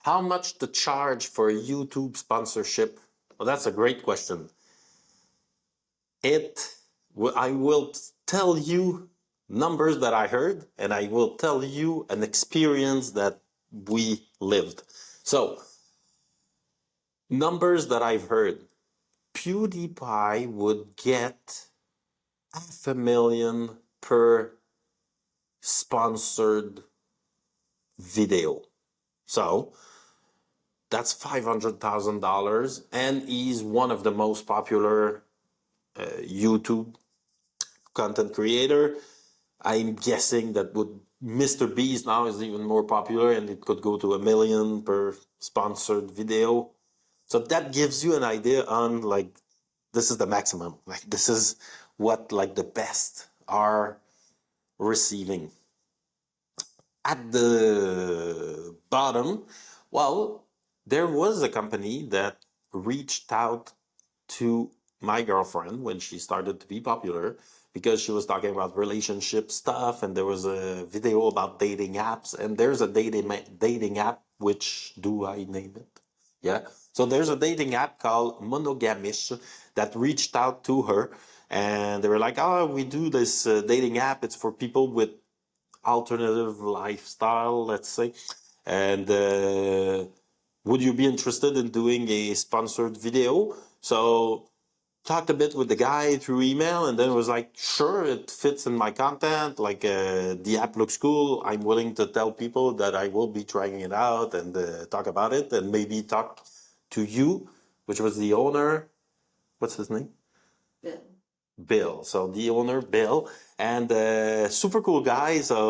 How much to charge for a YouTube sponsorship? Well, that's a great question. I will tell you numbers that I heard, and I will tell you an experience that we lived. So, numbers that I've heard. PewDiePie would get $500,000 per sponsored video. So that's $500,000, and he's one of the most popular YouTube content creator. I'm guessing that would Mr. Beast now is even more popular, and it could go to $1 million per sponsored video. So that gives you an idea on like this is the maximum. Like this is what like the best are receiving. At the bottom, well, there was a company that reached out to my girlfriend when she started to be popular because she was talking about relationship stuff, and there was a video about dating apps, and there's a dating app, which do I name it? Yeah. So there's a dating app called Monogamish that reached out to her, and they were like, "Oh, we do this dating app. It's for people with alternative lifestyle, let's say. And would you be interested in doing a sponsored video?" So talked a bit with the guy through email, and then was like, "Sure, it fits in my content. Like the app looks cool. I'm willing to tell people that I will be trying it out and talk about it, and maybe talk to you," which was the owner. What's his name? Bill. So the owner, Bill, and super cool guy. So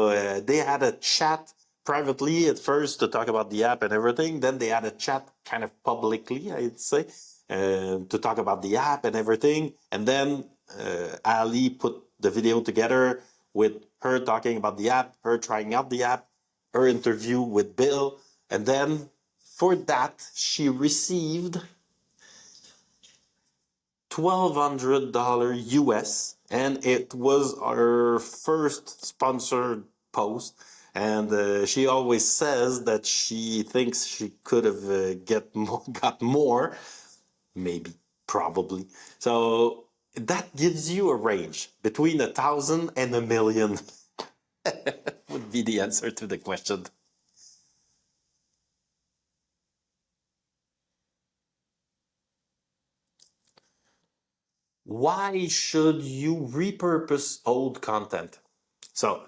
they had a chat privately at first to talk about the app and everything. Then they had a chat kind of publicly, I'd say, to talk about the app and everything. And then Ali put the video together with her talking about the app, her trying out the app, her interview with Bill. And then for that, she received $1,200 US, and it was our first sponsored post. And she always says that she thinks she could have got more, maybe, probably. So that gives you a range between 1,000 and 1,000,000 would be the answer to the question. Why should you repurpose old content? So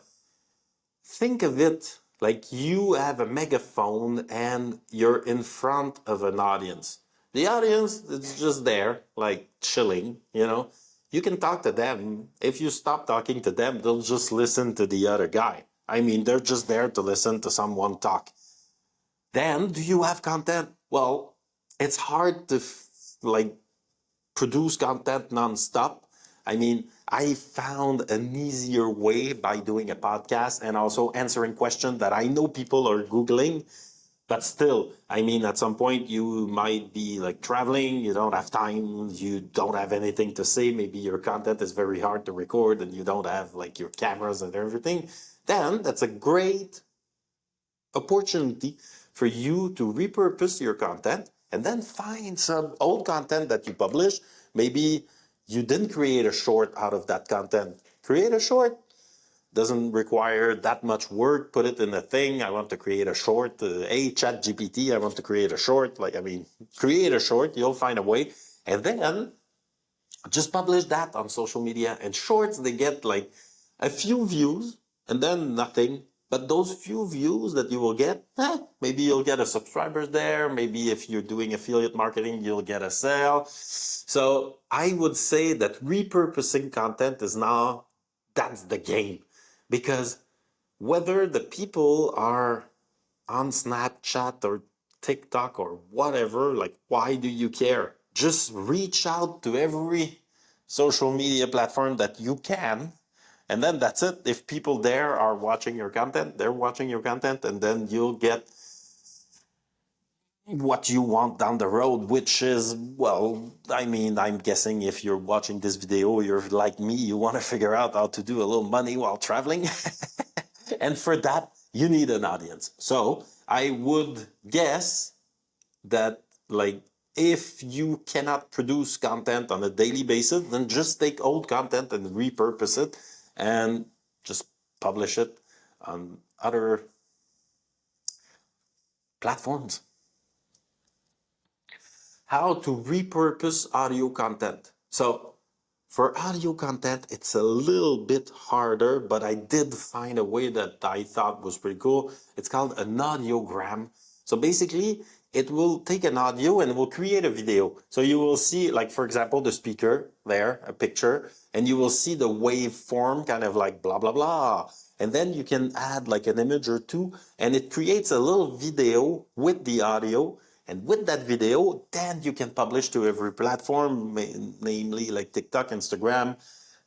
think of it like you have a megaphone and you're in front of an audience. The audience is just there, like chilling, you know. You can talk to them. If you stop talking to them, they'll just listen to the other guy. I mean, they're just there to listen to someone talk. Then, do you have content? Well, it's hard to like produce content nonstop. I mean, I found an easier way by doing a podcast and also answering questions that I know people are Googling. But still, I mean, at some point you might be like traveling, you don't have time, you don't have anything to say. Maybe your content is very hard to record and you don't have like your cameras and everything. Then that's a great opportunity for you to repurpose your content and then find some old content that you publish. Maybe you didn't create a short out of that content. Create a short. Doesn't require that much work. Put it in a thing. I want to create a short. Hey, Chat GPT, I want to create a short. Like, I mean, create a short. You'll find a way. And then just publish that on social media. And shorts, they get like a few views and then nothing. But those few views that you will get, maybe you'll get a subscribers there. Maybe if you're doing affiliate marketing, you'll get a sale. So I would say that repurposing content is now, that's the game. Because whether the people are on Snapchat or TikTok or whatever, like, why do you care? Just reach out to every social media platform that you can, and then that's it. If people there are watching your content, they're watching your content, and then you'll get what you want down the road, which is, well, I mean, I'm guessing if you're watching this video, you're like me, you want to figure out how to do a little money while traveling. And for that, you need an audience. So I would guess that, like, if you cannot produce content on a daily basis, then just take old content and repurpose it and just publish it on other platforms. How to repurpose audio content. So for audio content, it's a little bit harder, but I did find a way that I thought was pretty cool. It's called an audiogram. So basically, it will take an audio and it will create a video. So you will see, like, for example, the speaker there, a picture, and you will see the waveform kind of like blah, blah, blah. And then you can add like an image or two, and it creates a little video with the audio. And with that video, then you can publish to every platform, namely like TikTok, Instagram,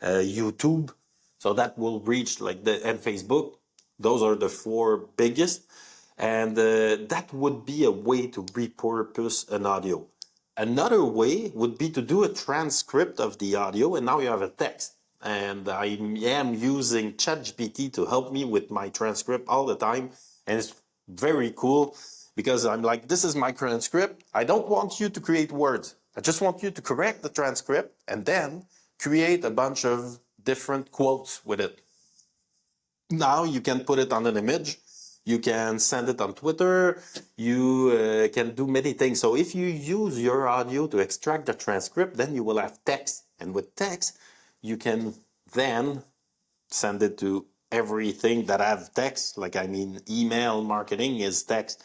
YouTube. So that will reach like and Facebook. Those are the four biggest. And that would be a way to repurpose an audio. Another way would be to do a transcript of the audio, and now you have a text. And I am using ChatGPT to help me with my transcript all the time. And it's very cool because I'm like, this is my transcript. I don't want you to create words. I just want you to correct the transcript and then create a bunch of different quotes with it. Now you can put it on an image. You can send it on Twitter. You can do many things. So if you use your audio to extract the transcript, then you will have text. And with text, you can then send it to everything that have text. Like, I mean, email marketing is text.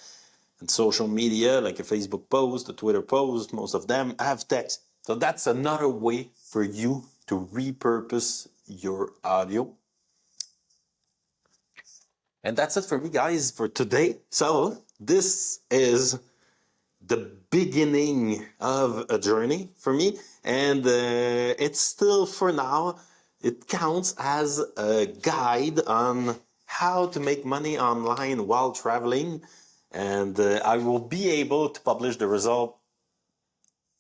And social media, like a Facebook post, a Twitter post, most of them have text. So that's another way for you to repurpose your audio. And that's it for me, guys, for today. So this is the beginning of a journey for me. And it's still, for now, it counts as a guide on how to make money online while traveling. And I will be able to publish the result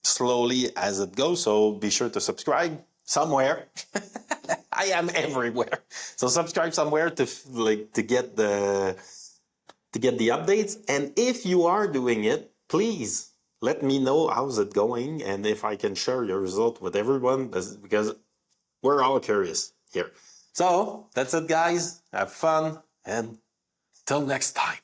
slowly as it goes. So be sure to subscribe somewhere. I am everywhere. So subscribe somewhere to get the updates. And if you are doing it, please let me know how's it going and if I can share your result with everyone, because we're all curious here. So that's it, guys. Have fun and till next time.